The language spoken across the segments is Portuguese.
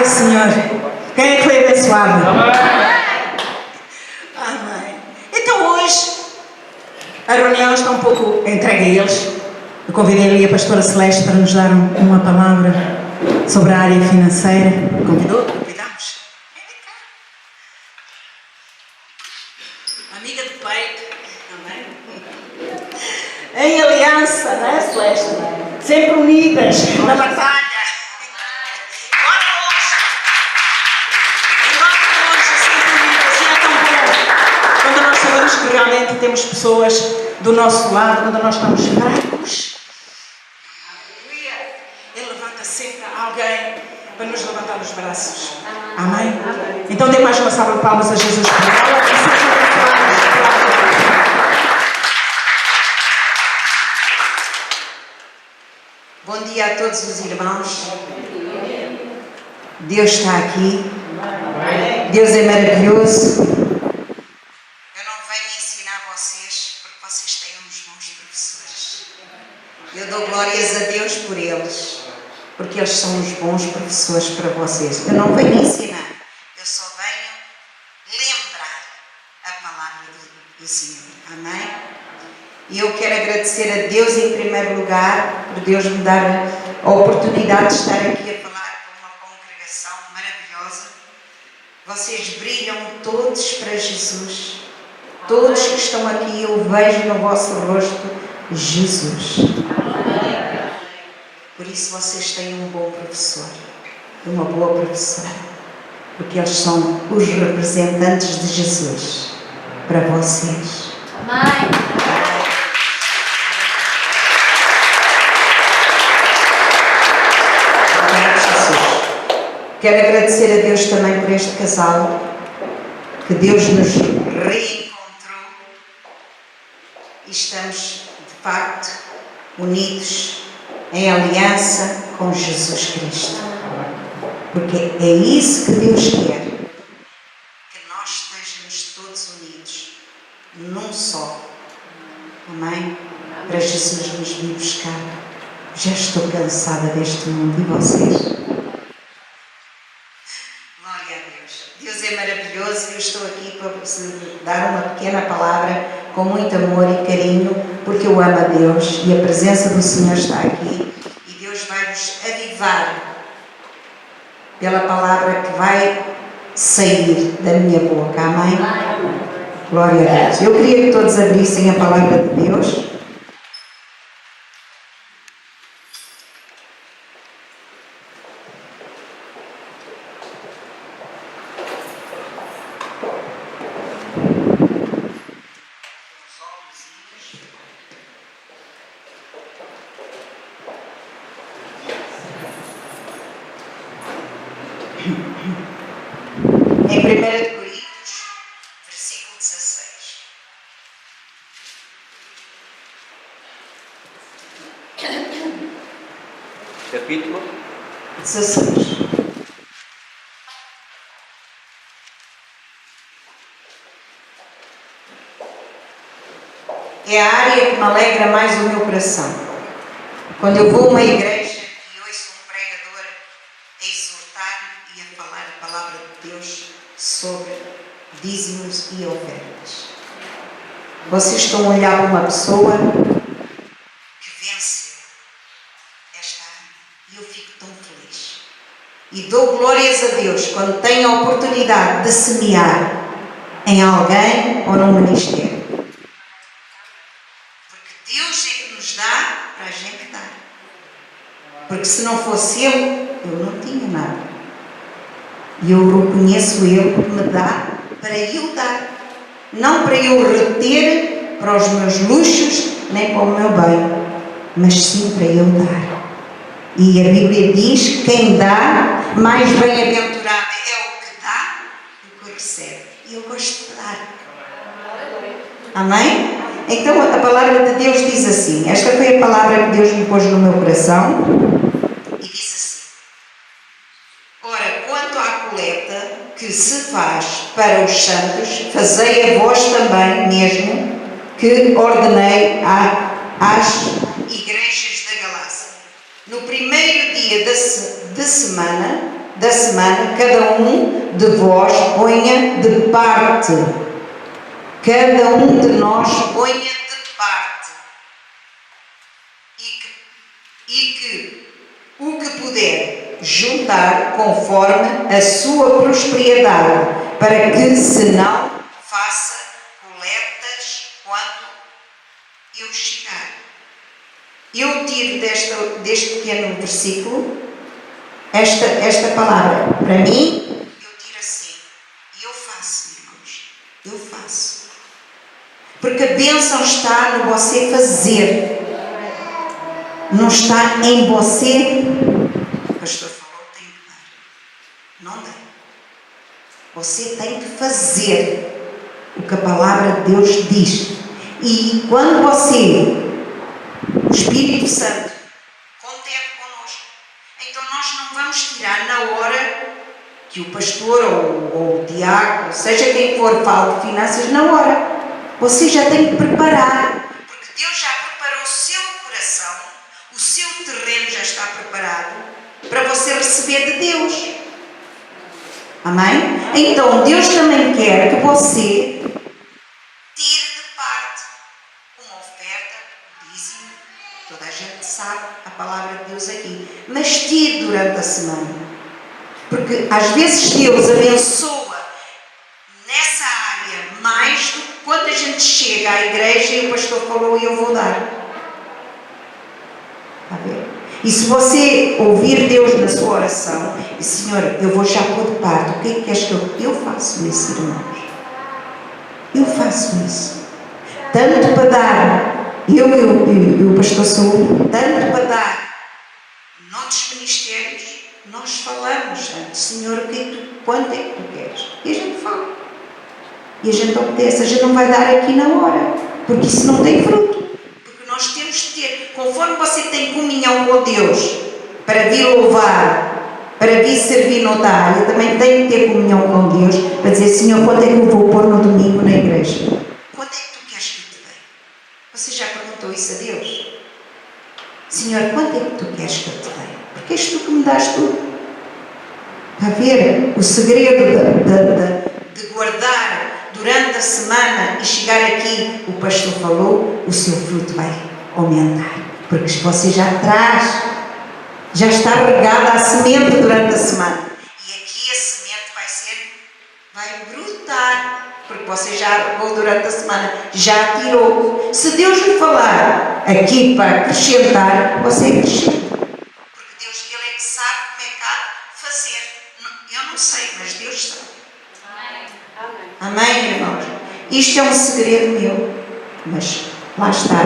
Senhor. Quem é que foi abençoado? Amém. Então hoje a reunião está um pouco entregue a eles. Eu convidei ali a pastora Celeste para nos dar uma palavra sobre a área financeira. Convidou? Convidamos. Amiga de peito. Amém. Em aliança, não é, Celeste? Sempre unidas na batalha. Que realmente temos pessoas do nosso lado quando nós estamos fracos. Aleluia! Ele levanta sempre alguém para nos levantar os braços. Amém? Então dê mais uma salva de palmas a Jesus por ela e sejam abençoados. Bom dia a todos os irmãos. Deus está aqui. Deus é maravilhoso. Eu dou glórias a Deus por eles, porque eles são os bons professores para vocês. Eu não venho ensinar, eu só venho lembrar a palavra do Senhor. Amém? E eu quero agradecer a Deus em primeiro lugar, por Deus me dar a oportunidade de estar aqui a falar com uma congregação maravilhosa. Vocês brilham todos para Jesus. Todos que estão aqui, eu vejo no vosso rosto Jesus. Por isso vocês têm um bom professor, uma boa professora, porque eles são os representantes de Jesus para vocês. Amém. Quero agradecer a Deus também por este casal, que Deus nos reencontrou e estamos de facto unidos em aliança com Jesus Cristo, porque é isso que Deus quer, que nós estejamos todos unidos num só. Amém? Para Jesus nos vir buscar. Já estou cansada deste mundo, e vocês? Glória a Deus. Deus é maravilhoso e eu estou aqui para dar uma pequena palavra com muito amor e carinho, porque eu amo a Deus e a presença do Senhor está aqui. Deus vai nos avivar pela palavra que vai sair da minha boca. Amém? Glória a Deus. Eu queria que todos abrissem a palavra de Deus. Em 1 Coríntios, versículo 16. Capítulo 16. É a área que me alegra mais o meu coração. Quando eu vou a uma igreja e ouço um pregador a exortar e a falar a palavra de Deus sobre dízimos e ofertas. Vocês estão a olhar para uma pessoa que venceu esta área e eu fico tão feliz. E dou glórias a Deus quando tenho a oportunidade de semear em alguém ou num ministério. Porque Deus é que nos dá para a gente dar. Porque se não fosse Ele, eu não tinha nada. E eu reconheço Ele que me dá para eu dar. Não para eu reter para os meus luxos, nem para o meu bem, mas sim para eu dar. E a Bíblia diz: quem dá, mais bem-aventurado é o que dá do que recebe. E eu gosto de dar. Amém? Então a palavra de Deus diz assim. Esta foi a palavra que Deus me pôs no meu coração. E diz assim: ora, quanto à coleta que se faz para os santos, fazei a vós também mesmo, que ordenei às igrejas da Galácia. No primeiro dia da semana, cada um de vós ponha de parte. Cada um de nós ponha de parte. E que o que puder juntar conforme a sua prosperidade, para que se não faça coletas quando eu chegar. Eu tiro deste pequeno versículo esta palavra. Para mim, eu tiro assim. E eu faço, irmãos. Eu faço. Porque a bênção está no você fazer. Não está em você. O pastor falou, tem que dar. Não dá. Você tem que fazer o que a palavra de Deus diz. E quando você, o Espírito Santo, contente connosco, então nós não vamos tirar na hora que o pastor ou o diácono, seja quem for, fale de finanças, na hora. Você já tem que preparar. Porque Deus já preparou o seu coração, o seu terreno já está preparado para você receber de Deus. Amém? Então Deus também quer que você tire de parte uma oferta, um dízimo. Toda a gente sabe a palavra de Deus aqui. Mas tire durante a semana. Porque às vezes Deus abençoa nessa área mais do que quando a gente chega à igreja e o pastor falou e eu vou dar. Está a ver? E se você ouvir Deus na sua oração, e Senhor, eu vou já pôr de parte, o que é que queres que eu faço isso, irmãos? Eu faço isso. Tanto para dar, eu e o pastor Saúl, tanto para dar noutros ministérios, nós falamos antes, Senhor, quanto é que tu queres? E a gente fala. E a gente obedece. A gente não vai dar aqui na hora, porque isso não tem fruto. Porque nós temos de ter, conforme você tem comunhão com Deus, para vir louvar, para vir servir noutra área, também tem que ter comunhão com Deus, para dizer, Senhor, quanto é que eu vou pôr no domingo na igreja? Quanto é que tu queres que eu te dê? Você já perguntou isso a Deus? Senhor, quanto é que tu queres que eu te dê? Porque és tu que me dás tudo. Está a ver? O segredo de guardar durante a semana e chegar aqui, o pastor falou, o seu fruto vai aumentar. Porque você já traz Já está regada a semente durante a semana. E aqui a semente vai brotar. Porque você já regou durante a semana, já tirou. Se Deus lhe falar aqui para acrescentar, você acrescenta. Porque Deus, Ele é que sabe como é que há de fazer. Eu não sei, mas Deus sabe. Amém, irmãos? Isto é um segredo meu. Mas lá está.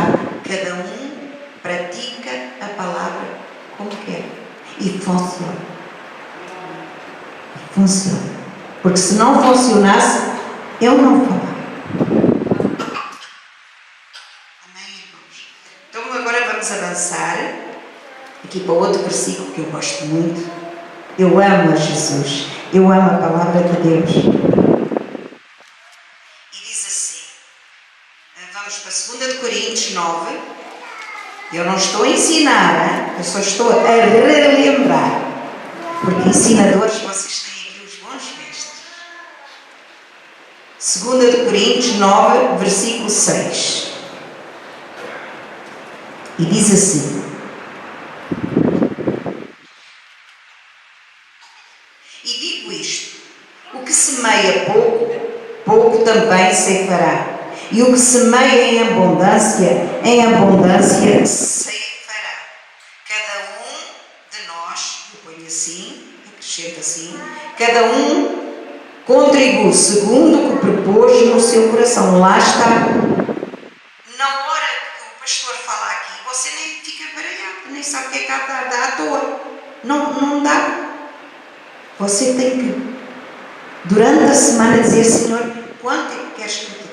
Cada um pratica a palavra como quer. E funciona. Funciona. Porque se não funcionasse, eu não falava. Amém, irmãos? Então agora vamos avançar aqui para outro versículo que eu gosto muito. Eu amo a Jesus. Eu amo a palavra de Deus. E diz assim, vamos para 2 Coríntios 9. Eu não estou a ensinar, eu só estou a relembrar. Porque ensinadores vocês têm aqui os bons mestres. 2 Coríntios 9, versículo 6. E diz assim: e digo isto, o que semeia pouco, pouco também ceifará. E o que semeia em abundância ceifará. Cada um de nós, eu ponho assim, acrescento assim, cada um contribui segundo o que propôs no seu coração. Lá está. Na hora que o pastor fala aqui, você nem fica baralhado, nem sabe o que é que há de dar, dá à toa. Não dá. Você tem que, durante a semana, dizer: Senhor, quanto é que queres que eu te dê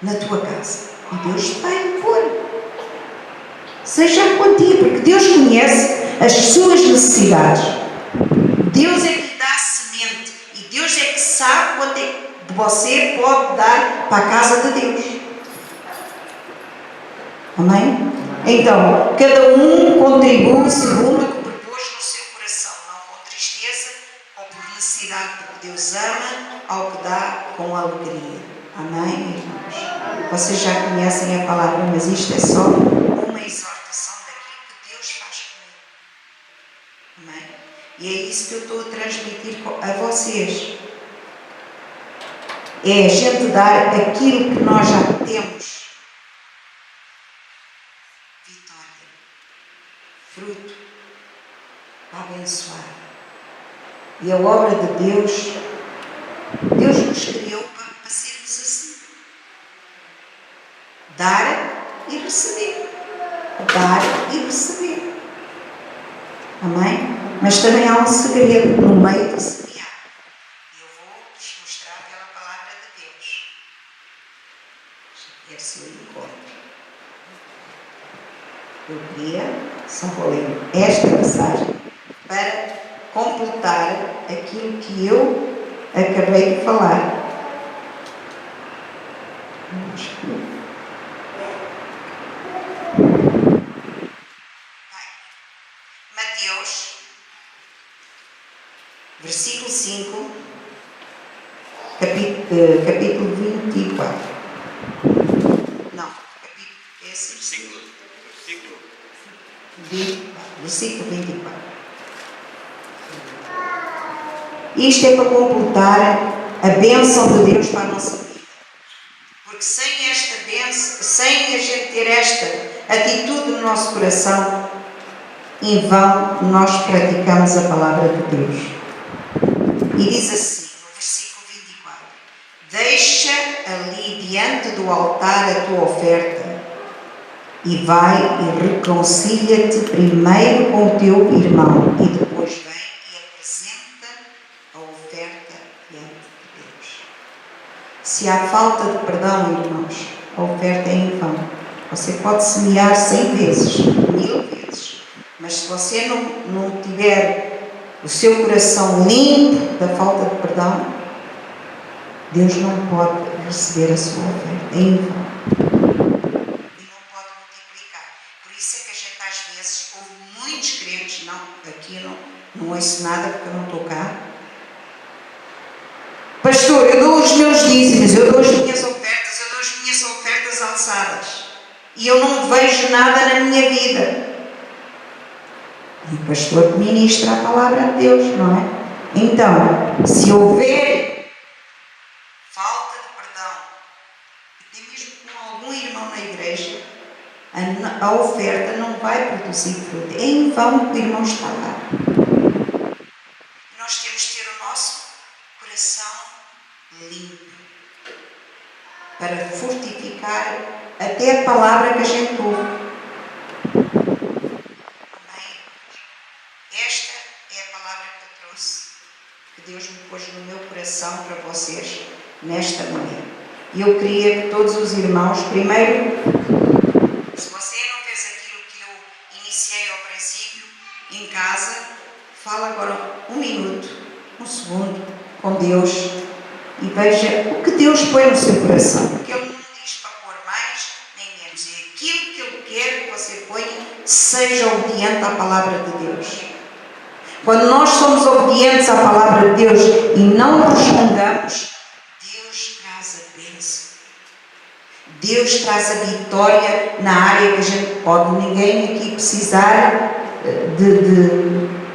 na tua casa? E Deus vai pôr. Seja a quantia, porque Deus conhece as suas necessidades. Deus é que dá a semente. E Deus é que sabe quanto é que você pode dar para a casa de Deus. Amém? Então, cada um contribui segundo o que propôs no seu coração, não com tristeza ou por necessidade, porque Deus ama ao que dá com alegria. Amém, irmãos? Vocês já conhecem a palavra, mas isto é só uma exortação daquilo que Deus faz comigo. Amém? E é isso que eu estou a transmitir a vocês. É a gente dar aquilo que nós já temos. Vitória. Fruto. Para abençoar. E a obra de Deus, Deus nos criou para sermos assim. Dar e receber. Dar e receber. Amém? Mas também há um segredo no meio de semear. E eu vou-vos mostrar pela palavra de Deus. Ver se eu encontro. Eu queria, só vou ler esta passagem para completar aquilo que eu acabei de falar. Mateus, versículo 5, capítulo 24. Não, capítulo, esse versículo 24. Isto é para completar a bênção de Deus para a nossa vida. Porque sem esta bênção, sem a gente ter esta atitude no nosso coração, em vão nós praticamos a palavra de Deus. E diz assim, no versículo 24: deixa ali diante do altar a tua oferta e vai e reconcilia-te primeiro com o teu irmão e depois vem e apresenta a oferta diante de Deus. Se há falta de perdão, irmãos, a oferta é em vão. Você pode semear 100 vezes, 1000 vezes, mas se você não tiver o seu coração limpo da falta de perdão, Deus não pode receber a sua oferta, é em vão. Ele não pode multiplicar. Por isso é que a gente às vezes ouve muitos crentes, aqui eu não ouço nada porque eu não estou cá. Pastor, eu dou os meus dízimos, eu dou as minhas ofertas, eu dou as minhas ofertas alçadas e eu não vejo nada na minha vida. E o pastor ministra a palavra de Deus, não é? Então, se houver falta de perdão, até mesmo com algum irmão na igreja, a oferta não vai produzir fruto. É em vão que o irmão está lá. Nós temos que ter o nosso coração limpo para fortificar até a palavra que a gente ouve. Amém? Esta é a palavra que eu trouxe, que Deus me pôs no meu coração para vocês nesta manhã. E eu queria que todos os irmãos, primeiro, se você não fez aquilo que eu iniciei ao princípio, em casa, fala agora 1 minuto, 1 segundo com Deus e veja o que Deus põe no seu coração. Porque Ele não diz para pôr mais nem menos. É aquilo que Ele quer que você ponha, seja obediente à palavra de Deus. Quando nós somos obedientes à palavra de Deus e não resmungamos, Deus traz a bênção. Deus traz a vitória na área que a gente pode. Ninguém aqui precisar de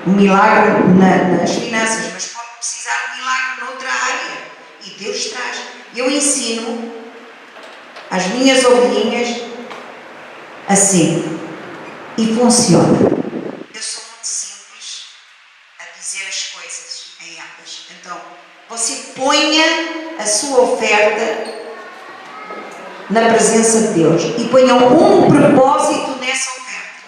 um milagre nas finanças, mas pode precisar de um milagre noutra área. E Deus traz. Eu ensino as minhas ovelhinhas assim. E funciona. Eu sou muito simples a dizer as coisas em elas. Então, você ponha a sua oferta na presença de Deus e ponham um propósito nessa oferta.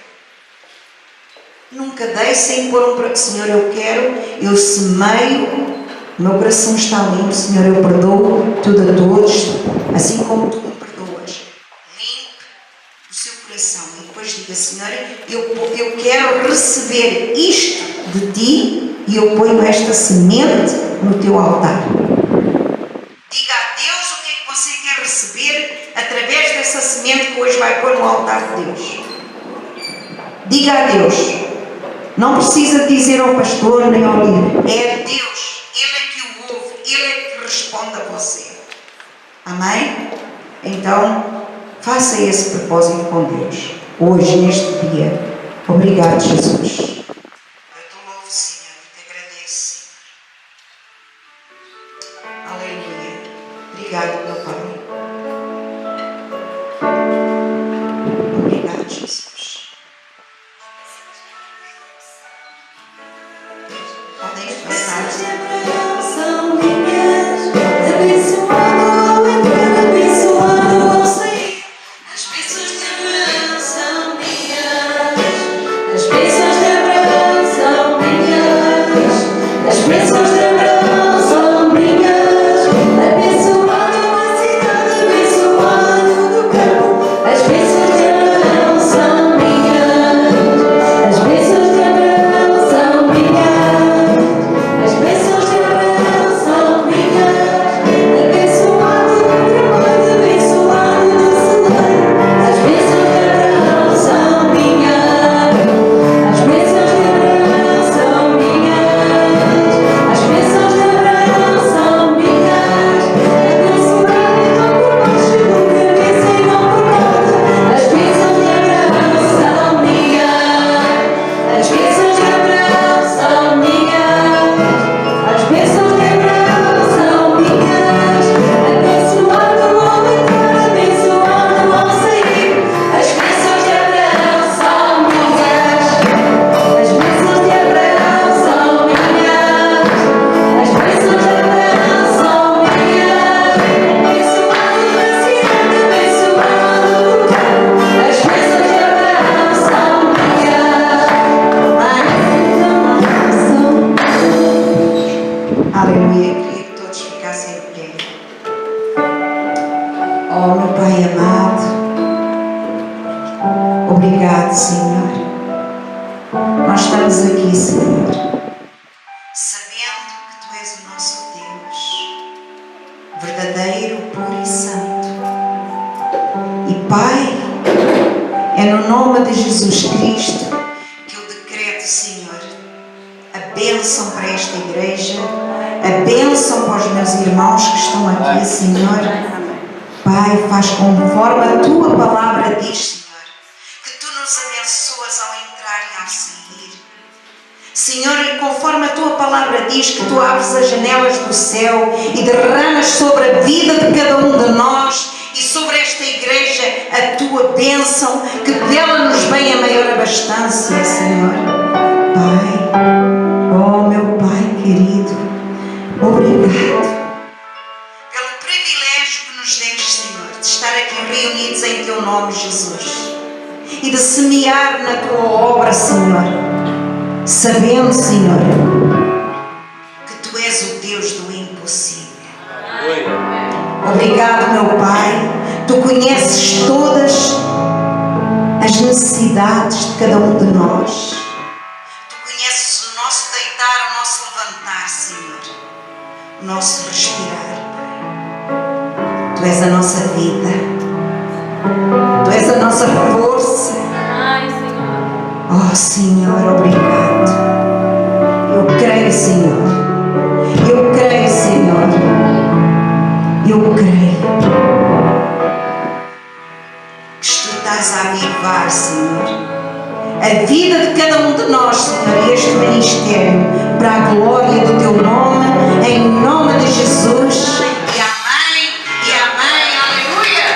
Nunca dei sem pôr um propósito. Senhor, eu semeio, o meu coração está limpo, Senhor, eu perdoo tudo a todos, assim como tu me perdoas. Limpe o seu coração e depois diga, Senhor, eu quero receber isto de ti e eu ponho esta semente no teu altar. Diga a Deus o que é que você quer receber através dessa semente que hoje vai pôr no altar de Deus. Diga a Deus. Não precisa dizer ao pastor nem ao líder. É Deus. Ele é que o ouve. Ele é que responde a você. Amém? Então, faça esse propósito com Deus. Hoje, neste dia. Obrigado, Jesus. Eu te louvo, Senhor. Eu te agradeço, Senhor. Aleluia. Obrigado, meu Pai. Obrigado, Jesus. Podem passar. São minhas, abençoado ao entrar, abençoado ao sair. As bênçãos de Abraão são minhas. As bênçãos de Abraão são minhas. As bênçãos de Abraão são minhas. Abençoado a cidade, abençoado do campo. As bênçãos de Abraão são minhas. As bênçãos de Abraão são minhas. As bênçãos de Abraão são minhas. Abençoado o trabalho, abençoado no celeiro. As bênçãos de Abraão são minhas. As bênçãos de Abraão são minhas. As bênçãos de Abraão são minhas. Abençoado não por baixo, por cabeça e não por nada. As bênçãos de Abraão são minhas. As bênçãos de Abraão são minhas. As bênçãos de Abraão são minhas. Abençoado ao entrar, abençoado ao sair. As bênçãos de Abraão são minhas. As bênçãos de Abraão são minhas. As bênçãos de Abraão são minhas. Abençoado na cidade, abençoado no campo. As bênçãos de Abraão são minhas. Aleluia. Queria que todos ficassem de pé. Oh, meu Pai amado. Obrigado, Senhor. Nós estamos aqui, Senhor, sabendo que Tu és o nosso Deus, verdadeiro, puro e santo. E Pai, é no nome de Jesus Cristo que eu decreto, Senhor, a bênção para esta igreja, a bênção para os meus irmãos que estão aqui, Senhor. Pai, faz conforme a Tua palavra diz, Senhor, que Tu nos abençoas ao entrar e ao sair. Senhor, conforme a tua palavra diz que tu abres as janelas do céu e derramas sobre a vida de cada um de nós e sobre esta igreja a tua bênção, que dela nos vem a maior abastança, Senhor. Pai, oh meu Pai querido, obrigado pelo privilégio que nos deste, Senhor, de estar aqui reunidos em teu nome, Jesus, e de semear na tua obra, Senhor, sabendo, Senhor, que tu és o Deus do impossível. Obrigado, meu Pai. Tu conheces todas as necessidades de cada um de nós. Tu conheces o nosso deitar, o nosso levantar, Senhor, o nosso respirar, Pai. Tu és a nossa vida. Tu és a nossa força. Oh, Senhor, obrigado. Eu creio, Senhor. Eu creio, Senhor. Eu creio que tu estás a avivar, Senhor, a vida de cada um de nós, Senhor, e este ministério, para a glória do teu nome, em nome de Jesus. E amém, e amém, aleluia.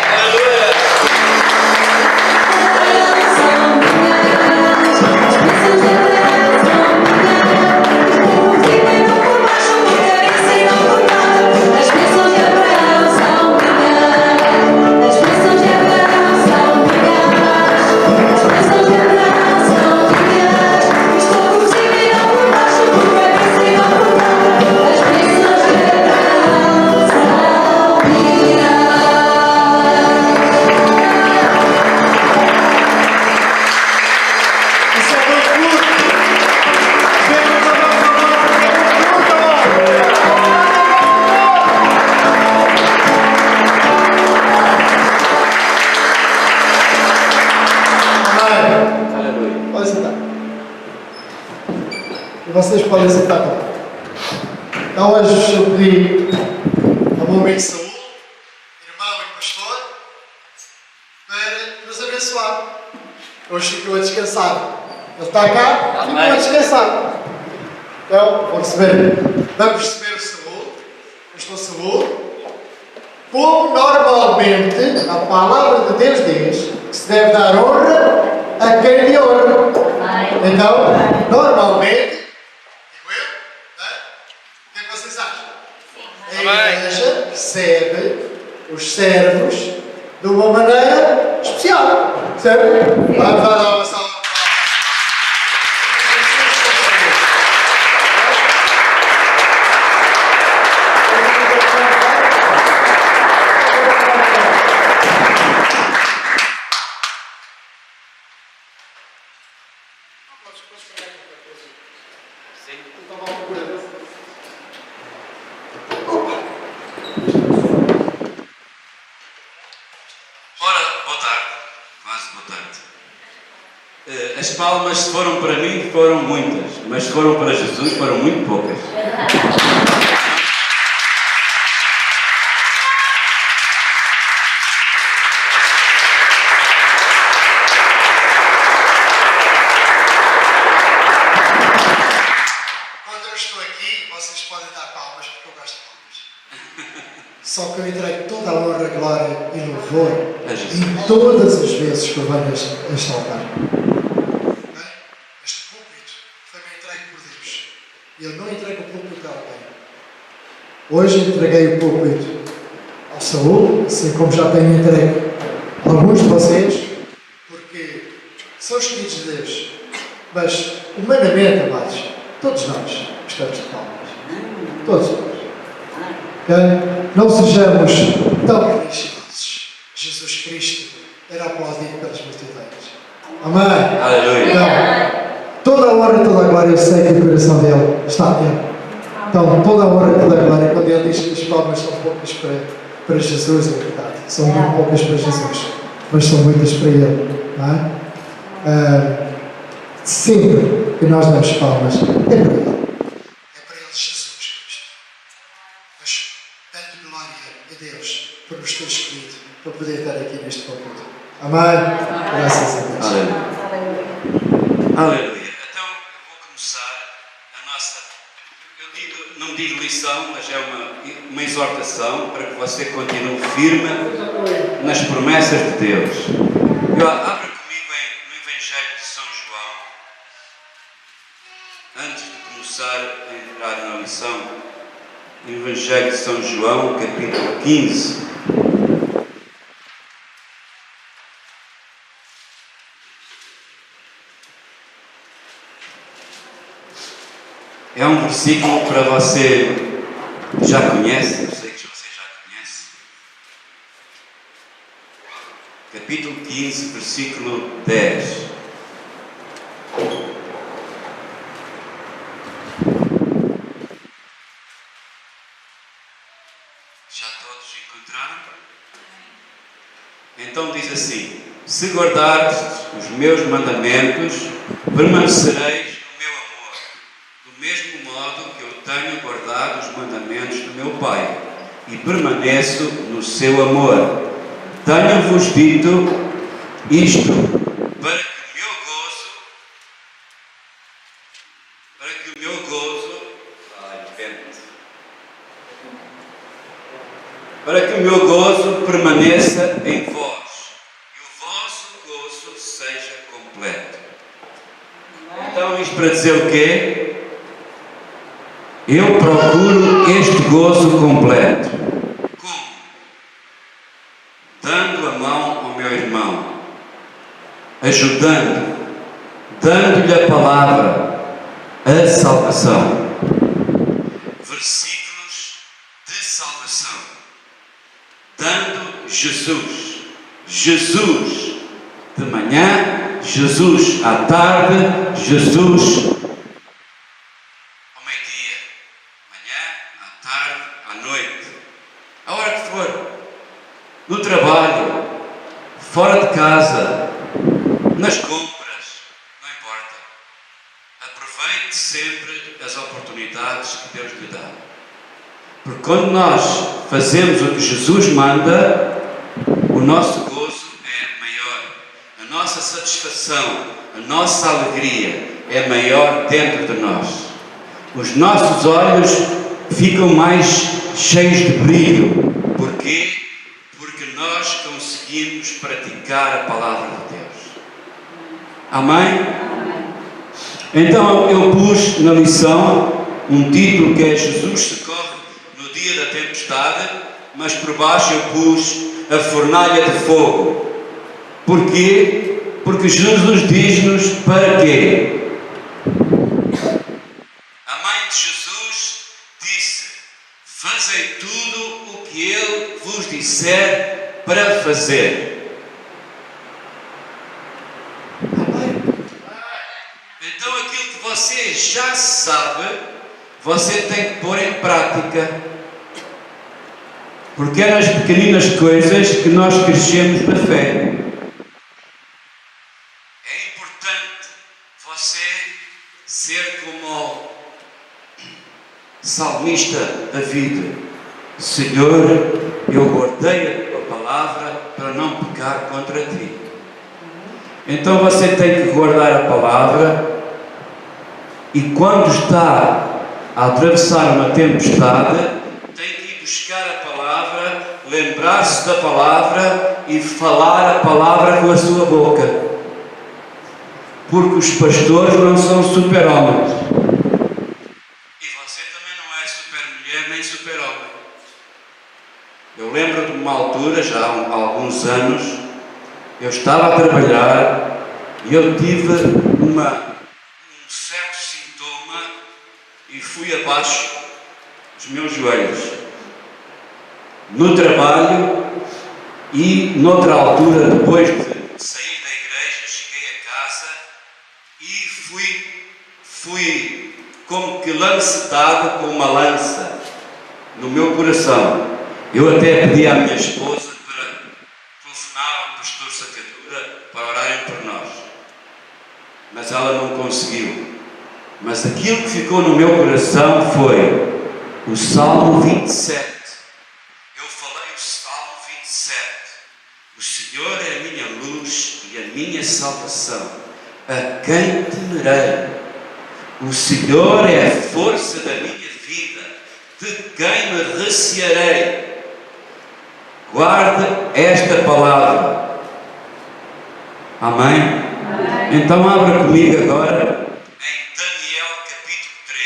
Vocês podem sentar cá. Então hoje eu pedi ao meu amigo Saúl, irmão e pastor, para nos abençoar. Hoje ficou a descansar. Ele está cá, ficou a descansar. Então vamos receber o Saúl, o pastor Saúl, como normalmente a palavra de Deus diz que se deve dar honra a quem lhe honra. Então, normalmente, a igreja recebe os servos de uma maneira especial, certo? Vamos dar uma salva. As palmas, se foram para mim, foram muitas, mas se foram para Jesus, foram muito poucas. Quando eu estou aqui, vocês podem dar palmas, porque eu gosto de palmas. Só que eu entrego toda a honra, glória e louvor em todas as vezes que eu venho a este altar. Este púlpito foi-me entregue por Deus. E eu não entrego o púlpito a alguém. Hoje entreguei o púlpito ao Saúl, assim como já tenho entregue a alguns de vocês, porque são escolhidos de Deus. Mas, humanamente, amados, todos nós gostamos de palmas. Todos nós. Okay? Não sejamos tão religiosos. Jesus Cristo era aplaudido pelas multidões. Amém? Aleluia. Então, toda a honra e toda a glória, eu sei que o coração dele está nele. Então, toda a honra e toda a glória, quando ele diz que as palmas são poucas para Jesus, é verdade. São muito poucas para Jesus, mas são muitas para ele. Não é? Sempre que nós damos palmas, é para ele. É para ele, Jesus Cristo. Mas dando glória a Deus por nos ter escolhido, para poder estar aqui neste púlpito. Amém? Graças a Deus. Aleluia. Aleluia. Então, eu vou começar digo lição, mas é uma exortação para que você continue firme nas promessas de Deus. Abra comigo no Evangelho de São João, antes de começar a entrar na lição. No Evangelho de São João, capítulo 15. É um versículo para você já conhece, eu sei que você já conhece. Capítulo 15, versículo 10. Já todos encontraram? Então diz assim: se guardares os meus mandamentos, permanecereis no meu amor, do mesmo modo que eu tenho guardado os mandamentos do meu Pai, e permaneço no seu amor. Tenho-vos dito isto, para que o meu gozo, para que o meu gozo permaneça em vós e o vosso gozo seja completo. Então isto para dizer o quê? Eu procuro este gozo completo. Como? Dando a mão ao meu irmão, ajudando, dando-lhe a palavra, a salvação. Versículos de salvação. Dando Jesus. Jesus de manhã, Jesus à tarde, Jesus ao meio-dia, manhã, à tarde, à noite, a hora que for, no trabalho, fora de casa, nas compras, não importa. Aproveite sempre as oportunidades que Deus lhe dá. Porque quando nós fazemos o que Jesus manda, o nosso gozo é maior, a nossa satisfação, a nossa alegria é maior dentro de nós. Os nossos olhos ficam mais cheios de brilho. Porquê? Porque nós conseguimos praticar a palavra de Deus. Amém? Então eu pus na lição um título que é Jesus socorre no dia da tempestade, mas por baixo eu pus a fornalha de fogo. Porquê? Porque Jesus diz-nos para quê? A mãe de Jesus disse: fazei tudo o que Ele vos disser para fazer. Então aquilo que você já sabe, você tem que pôr em prática. Porque é nas pequeninas coisas que nós crescemos na fé. É importante você ser como o salmista David: Senhor, eu guardei a tua palavra para não pecar contra ti. Então você tem que guardar a palavra, e quando está a atravessar uma tempestade, tem que ir buscar a palavra, lembrar-se da palavra e falar a palavra com a sua boca. Porque os pastores não são super-homens. E você também não é super-mulher nem super-homem. Eu lembro de uma altura, já há alguns anos, eu estava a trabalhar e eu tive um certo sintoma e fui abaixo dos meus joelhos. No trabalho e noutra altura, depois de sair da igreja, cheguei a casa e fui como que lancetado com uma lança no meu coração. Eu até pedi à minha esposa para telefonar ao pastor Sacadura para orarem por nós, mas ela não conseguiu. Mas aquilo que ficou no meu coração foi o Salmo 27. Eu falei o Salmo 27. O Senhor é a minha luz e a minha salvação. A quem temerei? O Senhor é a força da minha vida. de quem me recearei? Guarde esta palavra. Amém? Então abra comigo agora em Daniel capítulo 3.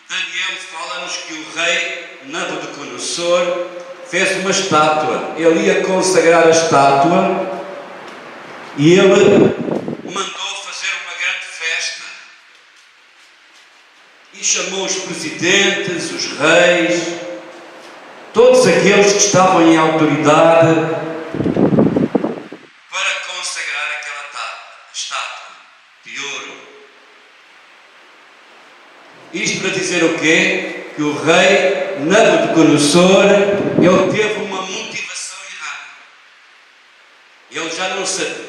Daniel fala-nos que o rei Nabucodonosor fez uma estátua. Ele ia consagrar a estátua e ele mandou fazer uma grande festa. E chamou os presidentes, os reis, todos aqueles que estavam em autoridade para consagrar aquela estátua de ouro. Isto para dizer o quê? Que o rei Nabucodonosor, ele teve uma motivação errada. Ele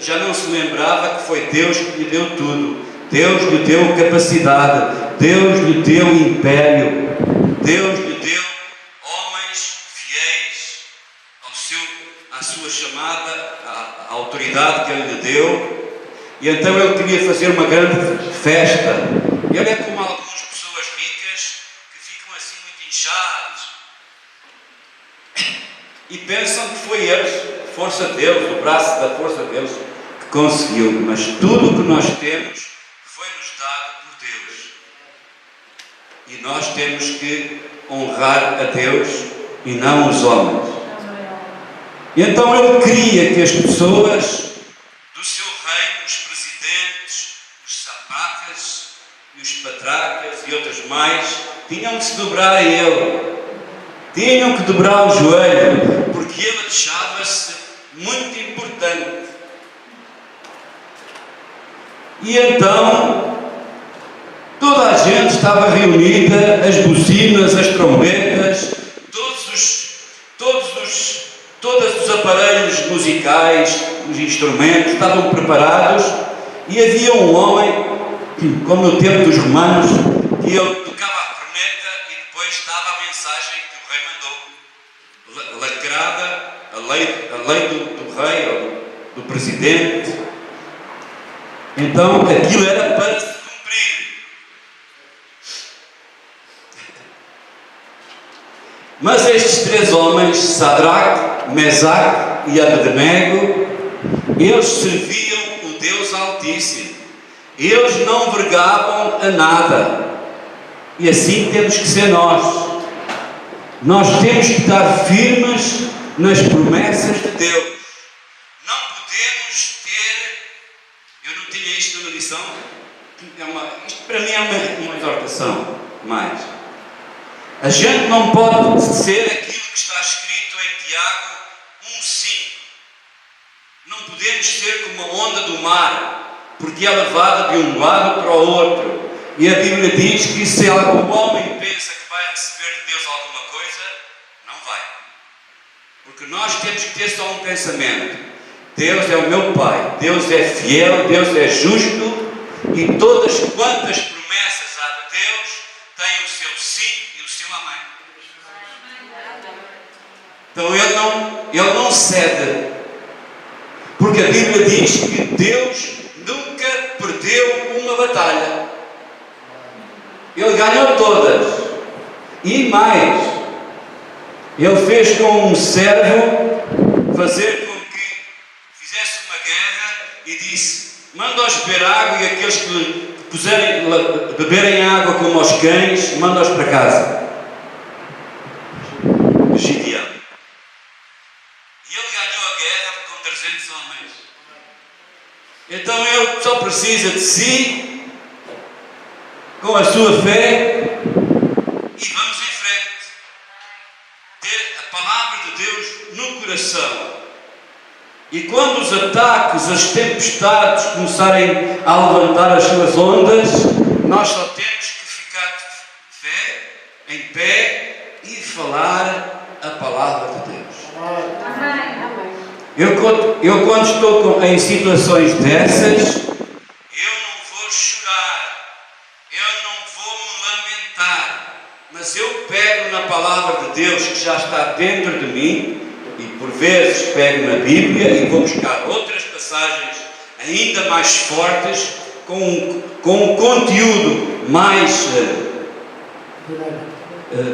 já não se lembrava que foi Deus que lhe deu tudo. Deus lhe deu capacidade. Deus lhe deu império. Deus lhe deu homens fiéis à sua chamada, à autoridade que ele lhe deu. E então ele queria fazer uma grande festa. Ele é como algumas pessoas ricas que ficam assim muito inchados e pensam que foi eles, a força deles, o braço da força deles que conseguiu. Mas tudo o que nós temos foi-nos dado por Deus. E nós temos que honrar a Deus e não os homens. E então ele queria que as pessoas do seu reino, os presidentes, os sapatas e os patracas e outras mais, tinham que se dobrar a ele. Tinham que dobrar o joelho, porque ele achava-se muito importante. E então toda a gente estava reunida, as buzinas, as trombetas, todos os aparelhos musicais, os instrumentos estavam preparados, e havia um homem, como no tempo dos romanos, que ele tocava a corneta e depois estava a mensagem que o rei mandou, lacrada, a lei do rei ou do presidente. Então aquilo era para se cumprir. Mas estes três homens, Sadraque, Mesaque e Abednego, eles serviam o Deus Altíssimo. Eles não vergavam a nada. E assim temos que ser nós. Nós temos que estar firmes nas promessas de Deus. Não podemos ter... Eu não tinha isto na lição. Isto para mim é uma exortação. Mais. A gente não pode ser aquilo que está escrito em Tiago 1,5. Não podemos ser como a onda do mar, porque é levada de um lado para o outro. E a Bíblia diz que se algum homem pensa que vai receber de Deus alguma coisa, não vai. Porque nós temos que ter só um pensamento. Deus é o meu Pai, Deus é fiel, Deus é justo, e todas quantas promessas há de Deus têm o seu sim e o seu amém. Então ele não cede. Porque a Bíblia diz que Deus nunca perdeu uma batalha. Ele ganhou todas. E mais, ele fez com um servo fazer com que fizesse uma guerra e disse: manda-os beber água, e aqueles que puserem, beberem água como aos cães, manda-os para casa. Gideão. E ele ganhou a guerra com 300 homens. Então ele só precisa de si, com a sua fé, e vamos em frente. Ter a palavra de Deus no coração. E quando os ataques, as tempestades começarem a levantar as suas ondas, nós só temos que ficar de fé, em pé e falar a palavra de Deus. Eu quando estou em situações dessas, eu não vou chorar, eu não vou me lamentar, mas eu pego na palavra de Deus que já está dentro de mim e por vezes pego na Bíblia e vou buscar outras passagens ainda mais fortes com um conteúdo mais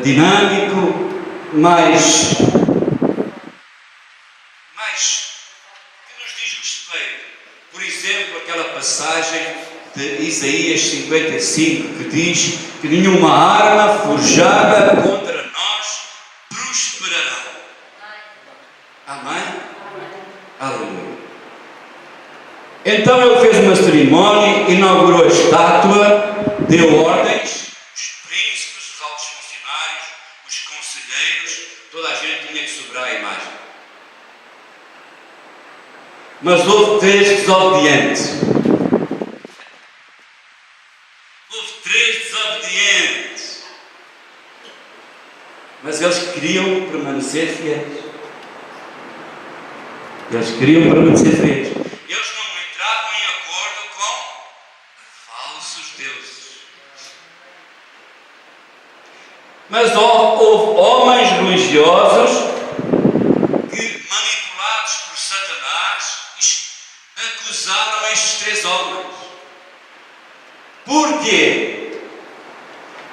dinâmico, mais que nos diz respeito. Por exemplo, aquela passagem de Isaías 55 que diz que nenhuma arma forjada contra nós prosperará. Amém? Aleluia. Então ele fez uma cerimónia, inaugurou a estátua, deu ordens, os príncipes, os altos funcionários, os conselheiros, toda a gente tinha que sobrar a imagem. Mas houve 3 desobedientes. Houve 3 desobedientes. Mas eles queriam permanecer fiéis. Eles queriam permanecer fiéis. Eles não entravam em acordo com falsos deuses. Mas houve homens religiosos que, manipulados por Satanás, acusaram estes 3 homens. Porquê?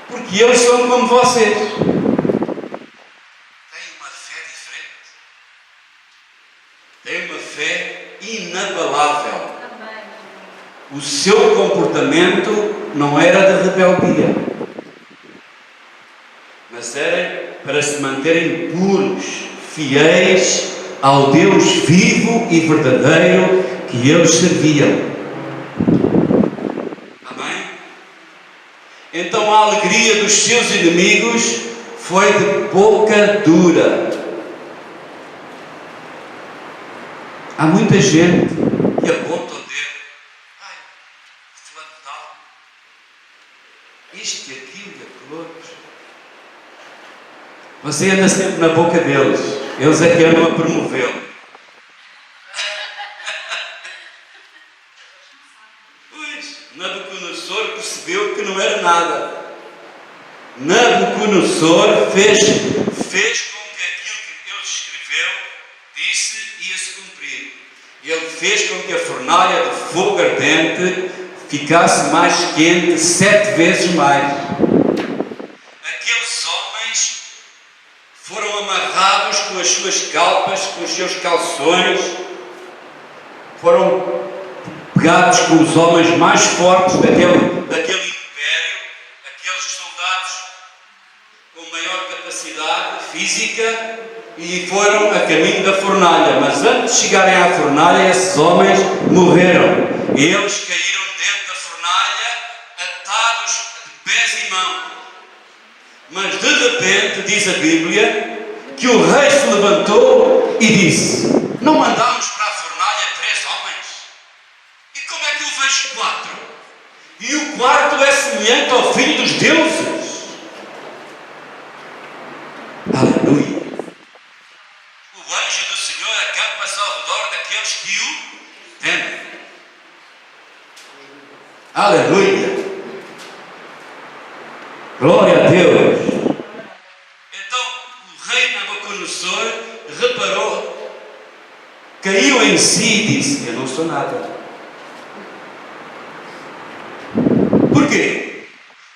Porque eles são como vocês. Têm uma fé diferente. Têm uma fé inabalável. O seu comportamento não era de rebeldia, mas era para se manterem puros, fiéis ao Deus vivo e verdadeiro que eles serviam. Amém? Então a alegria dos seus inimigos foi de boca dura. Há muita gente que aponta o dedo. Ai, fulano tal. Isto e aquilo e aquilo outro. Você anda sempre na boca deles. Eles é que andam a promovê-lo. Pois, Nabucodonosor percebeu que não era nada. Nabucodonosor fez com que aquilo que ele escreveu disse ia-se cumprir. Ele fez com que a fornalha de fogo ardente ficasse mais quente 7 vezes mais. Aqueles homens foram amarrados com as suas calpas, com os seus calções, foram pegados com os homens mais fortes daquele império, aqueles soldados com maior capacidade física, e foram a caminho da fornalha. Mas antes de chegarem à fornalha, esses homens morreram. E eles caíram dentro da fornalha, atados de pés e mãos. Mas de repente, diz a Bíblia, que o rei se levantou e disse: não mandámos para a fornalha 3 homens? E como é que eu vejo 4? E o 4º é semelhante ao filho dos deuses. Aleluia. O anjo do Senhor acampa-se ao redor daqueles que o temem. Aleluia. Glória a Deus. Então o rei Nabucodonosor reparou, caiu em si e disse: eu não sou nada. Porquê?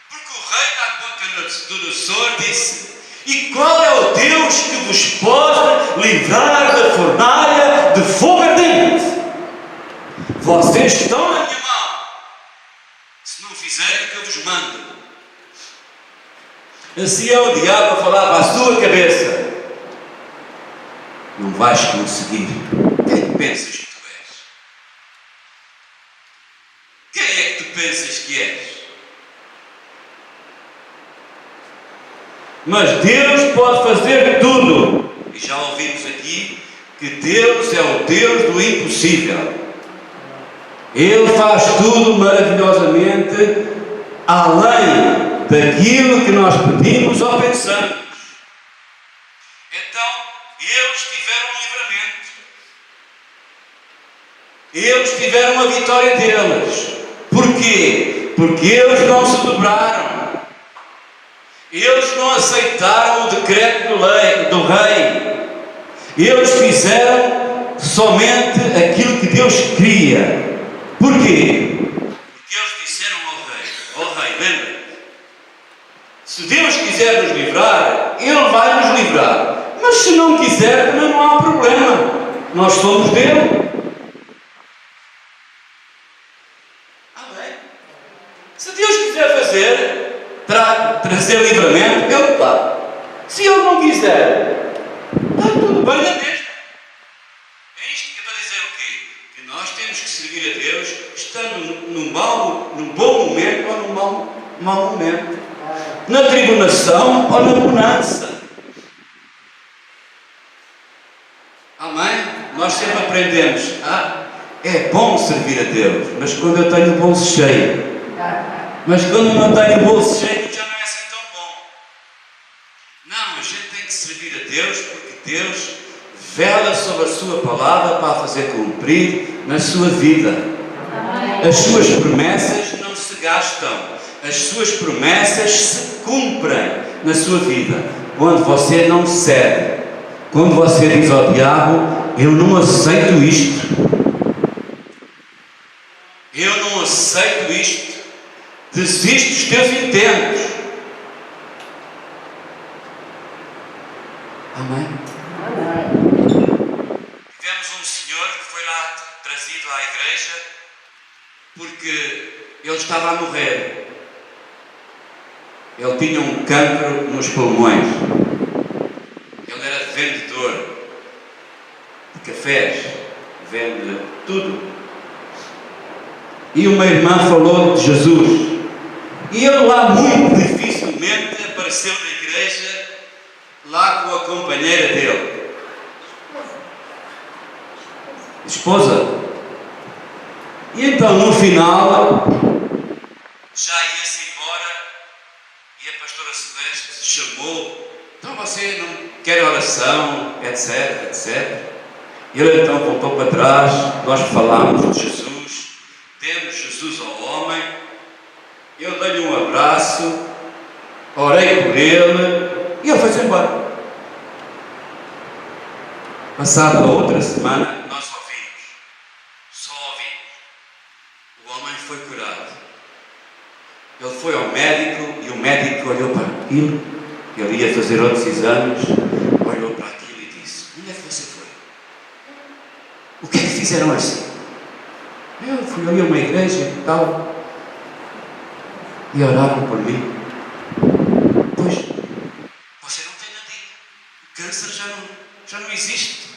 Porque o rei Nabucodonosor disse: e qual é o Deus que vos pode livrar da fornalha de fogo ardente? Vocês estão na minha mão, se não fizerem o que eu vos mando. Assim é o diabo a falar para a sua cabeça: não vais conseguir. Quem pensas que tu és? Quem é que tu pensas que és? Mas Deus pode fazer tudo. E já ouvimos aqui que Deus é o Deus do impossível. Ele faz tudo maravilhosamente além daquilo que nós pedimos ou pensamos. Então, eles tiveram um livramento. Eles tiveram a vitória deles. Porquê? Porque eles não se dobraram. Eles não aceitaram o decreto do rei. Eles fizeram somente aquilo que Deus queria. Porquê? Porque eles disseram ao rei, lembra? Se Deus quiser nos livrar, Ele vai nos livrar. Mas se não quiser, também não há problema. Nós somos dele. Amém? Se Deus quiser trazer livramento, Ele dá. Se Ele não quiser, está tudo bem na mesma. É isto que é para dizer o quê? Que nós temos que servir a Deus estando num bom momento ou num mau momento. Na tribulação ou na bonança. Amém? Nós sempre aprendemos. É bom servir a Deus, mas quando eu tenho o bolso cheio. Mas quando eu não tenho o bolso cheio, já não é assim tão bom. Não, a gente tem que servir a Deus porque Deus vela sobre a sua palavra para a fazer cumprir na sua vida. As suas promessas não se gastam. As suas promessas se cumprem na sua vida. Quando você não cede. Quando você diz ao diabo, eu não aceito isto. Eu não aceito isto. Desiste dos teus intentos. Amém? Tivemos um senhor que foi lá trazido à igreja porque ele estava a morrer. Ele tinha um cancro nos pulmões. Ele era vendedor de cafés, vende tudo. E uma irmã falou de Jesus. E ele lá muito dificilmente apareceu na igreja, lá com a companheira dele. Esposa. E então no final já ia-se embora e a pastora Celeste chamou. Então você não quer oração, etc, etc. Ele então voltou para trás. Nós falámos de Jesus, demos Jesus ao homem. Eu dei-lhe um abraço, orei por ele e ele foi-se embora. Passada outra semana, nós só ouvimos. O homem foi curado. Ele foi ao médico e o médico olhou para aquilo. Ele ia fazer outros exames, olhou para aquilo e disse: onde é que você foi? O que é que fizeram assim? Eu fui ali a uma igreja e tal, e oraram por mim. Pois, você não tem nada. O câncer já não existe.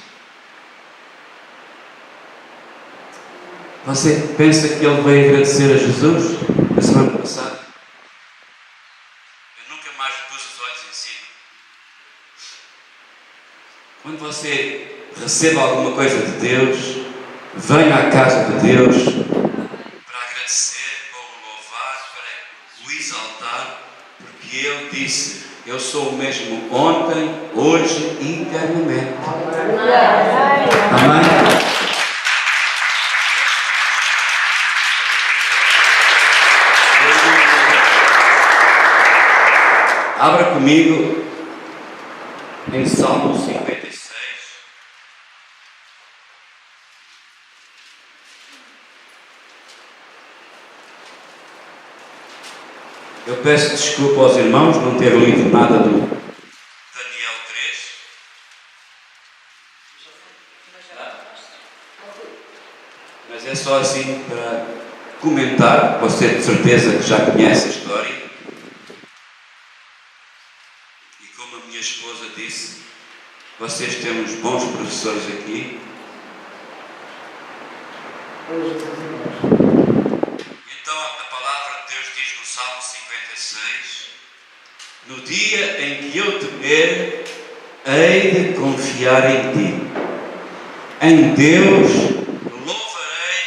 Você pensa que ele veio agradecer a Jesus na semana passada? Eu nunca mais pus os olhos em cima. Quando você receba alguma coisa de Deus, venha à casa de Deus para agradecer, para o louvar, para o exaltar, porque Ele disse: eu sou o mesmo ontem, hoje e eternamente. Amém? Abra comigo em Salmo 56. Eu peço desculpa aos irmãos não ter lido nada do Daniel 3. Mas é só assim para comentar. Você de certeza que já conhece a história. Como a minha esposa disse, vocês têm uns bons professores aqui. Então a palavra de Deus diz no Salmo 56: no dia em que eu temer, hei de confiar em ti. Em Deus louvarei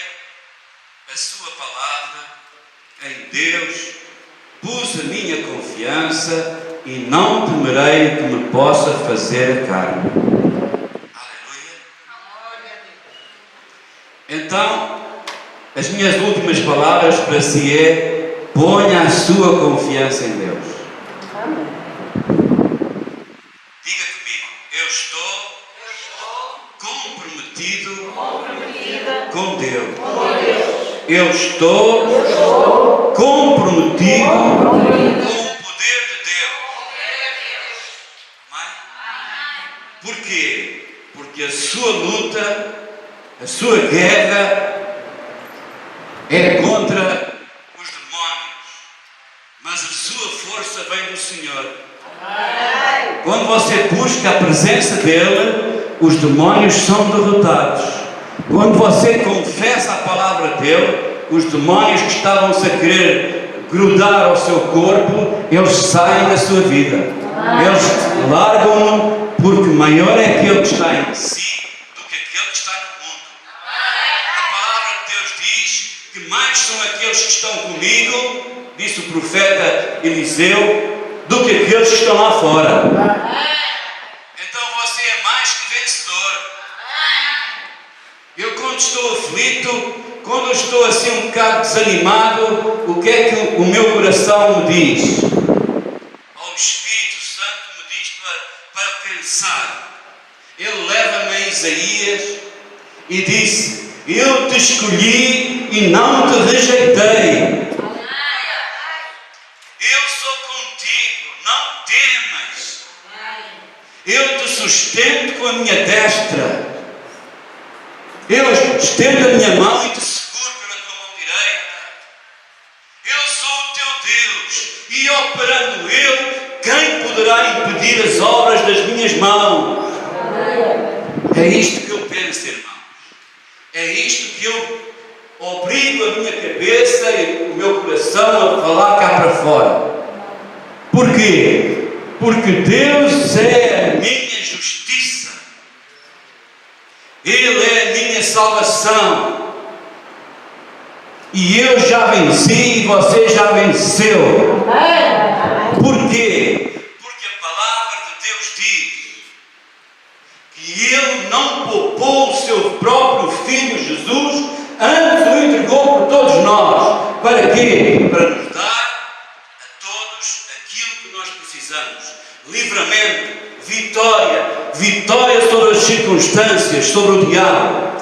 a sua palavra, em Deus pus a minha confiança e não temerei o que me possa fazer a carne. Aleluia. Então, as minhas últimas palavras para si é: ponha a sua confiança em Deus. Diga comigo: eu estou comprometido com Deus. Eu estou comprometido com o poder de Deus. Amém? Porquê? Porque a sua luta, a sua guerra é contra os demónios, mas a sua força vem do Senhor. Quando você busca a presença dele, os demónios são derrotados. Quando você confessa a palavra dele, os demónios que estavam-se a querer grudar ao seu corpo, eles saem da sua vida. Eles largam-no, porque maior é aquele que está em si do que aquele que está no mundo. A palavra de Deus diz que mais são aqueles que estão comigo, disse o profeta Eliseu, do que aqueles que estão lá fora. Então você é mais que vencedor. Eu, quando estou aflito, quando estou assim um bocado desanimado, o que é que o meu coração me diz? O Espírito Santo me diz para pensar. Ele leva-me a Isaías e disse: eu te escolhi e não te rejeitei. Eu sou contigo, não temas. Eu te sustento com a minha destra. Eu estendo a minha mão e te seguro pela tua mão direita. Eu sou o teu Deus, e operando eu, quem poderá impedir as obras das minhas mãos? É isto que eu penso, irmãos. É isto que eu obrigo a minha cabeça e o meu coração a falar cá para fora. Porquê? Porque Deus é a minha justiça. Ele é a minha salvação. E eu já venci e você já venceu. Porquê? Porque a palavra de Deus diz que Ele não poupou o seu próprio Filho Jesus, antes o entregou por todos nós. Para quê? Para nos dar a todos aquilo que nós precisamos. Livramento, vitória, vitória sobre as circunstâncias, sobre o diabo.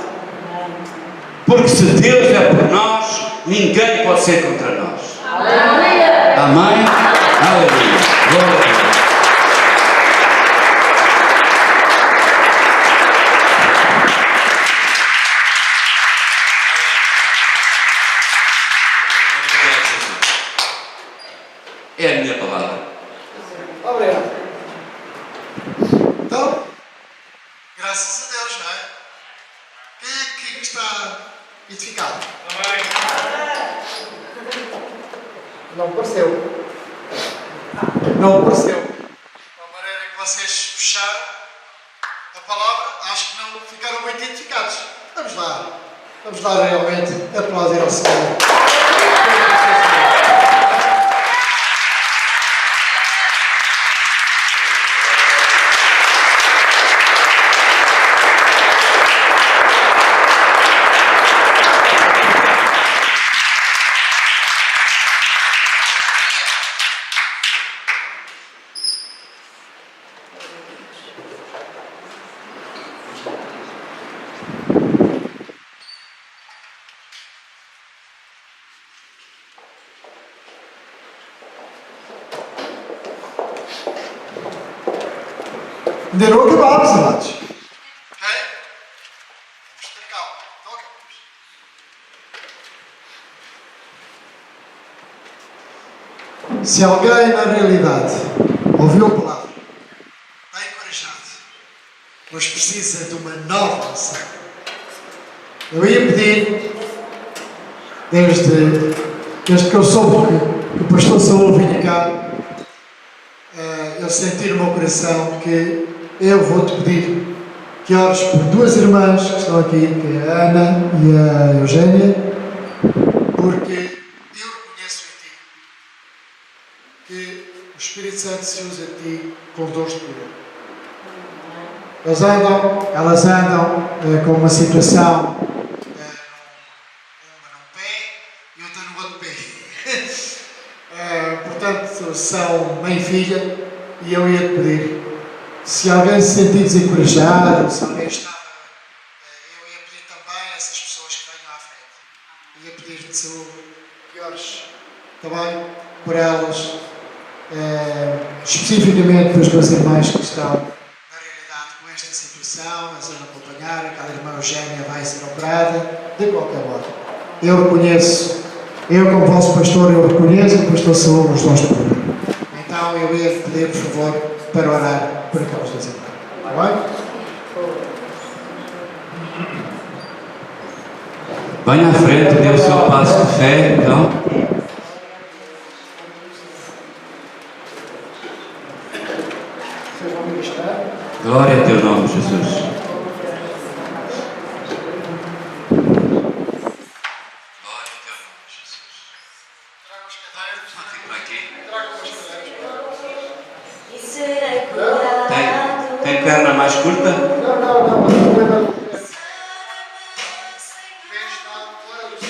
Porque se Deus é por nós, ninguém pode ser contra nós. Amém? Amém? Aleluia. Glória a Deus. É a minha palavra. Obrigado. Então, graças a Deus, não é? Quem é que está edificado? Não pareceu. Não pareceu. Da maneira que vocês fecharam a palavra, acho que não ficaram muito edificados. Vamos lá. Vamos lá realmente aplaudir ao Senhor. Ainda não acabámos, amados. Ok? Vamos ter calma. Não acabamos. Se alguém, na realidade, ouviu a palavra, está encorajado, mas precisa de uma nova unção, eu ia pedir, desde que eu soube que o pastor Saúl vinha cá, eu senti no meu coração que eu vou-te pedir que ores por duas irmãs que estão aqui, que é a Ana e a Eugénia, porque eu reconheço em ti que o Espírito Santo se usa em ti com dores de cura. Elas andam com uma situação, uma num pé e outra no outro pé. Portanto, são mãe e filha, e eu ia-te pedir, se alguém se sentir desencorajado, se alguém estava, eu ia pedir também a essas pessoas que venham à frente. Ia pedir-te que ores também por elas, especificamente pelas duas irmãs que estão com esta situação, elas vão acompanhar, aquela irmã Eugénia vai ser operada, de qualquer modo. Eu reconheço, eu como vosso pastor, eu reconheço que o pastor Saúl os dons de cura. Então eu ia pedir, por favor, para orar por aquelas duas irmãs. Está bem? Venha à frente, dê o seu passo de fé, então. Vocês vão ministrar? Glória a teu nome, Jesus. Glória a teu nome, Jesus. Traga os cadeiros. Fica aqui. Traga os cadeiros. E serei curado. Tem perna mais curta? Não. E